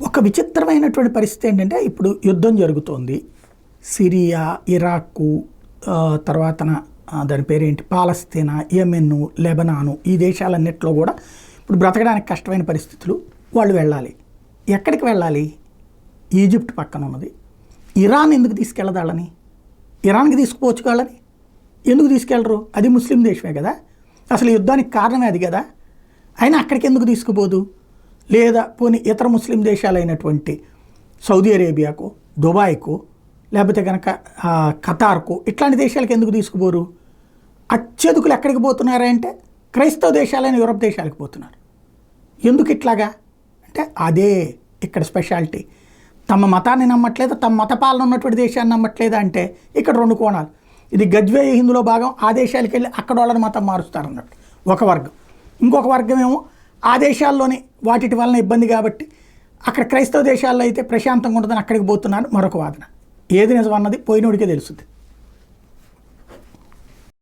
ఒక విచిత్రమైనటువంటి పరిస్థితి ఏంటంటే ఇప్పుడు యుద్ధం జరుగుతోంది. సిరియా, ఇరాకు, తర్వాతన దాని పేరేంటి పాలస్తీనా, యెమెన్, లెబనాను, ఈ దేశాలన్నింటిలో కూడా ఇప్పుడు బ్రతకడానికి కష్టమైన పరిస్థితులు. వాళ్ళు వెళ్ళాలి. ఎక్కడికి వెళ్ళాలి? ఈజిప్ట్ పక్కన ఉన్నది. ఇరాన్ ఎందుకు తీసుకెళ్ళదాళ్ళని? ఇరాన్కి తీసుకుపోవచ్చు వాళ్ళని. ఎందుకు తీసుకెళ్ళరు? అది ముస్లిం దేశమే కదా, అసలు యుద్ధానికి కారణమే అది కదా. అయినా అక్కడికి ఎందుకు తీసుకుపోదు? లేదా పోనీ ఇతర ముస్లిం దేశాలైనటువంటి సౌదీ అరేబియాకు, దుబాయ్కు, లేకపోతే కనుక ఖతార్కు, ఇట్లాంటి దేశాలకు ఎందుకు తీసుకుపోరు? అత్యధికులు ఎక్కడికి పోతున్నారంటే క్రైస్తవ దేశాలైన యూరప్ దేశాలకు పోతున్నారు. ఎందుకు ఇట్లాగా అంటే అదే ఇక్కడ స్పెషాలిటీ. తమ మతాన్ని నమ్మట్లేదు, తమ మత పాలన ఉన్నటువంటి దేశాన్ని నమ్మట్లేదు. అంటే ఇక్కడ రెండు కోణాలు. ఇది గజ్వే హిందులో భాగం. ఆ దేశాలకు వెళ్ళి అక్కడ వాళ్ళని మతం మారుస్తారన్నట్టు ఒక వర్గం. ఇంకొక వర్గం ఏమో ఆ దేశాల్లోని వాటి వలన ఇబ్బంది కాబట్టి అక్కడ క్రైస్తవ దేశాల్లో అయితే ప్రశాంతంగా ఉంటుందని అక్కడికి పోతున్నారు మరొక వాదన. ఏది నిజం అన్నది పోయినోడికే తెలుస్తుంది.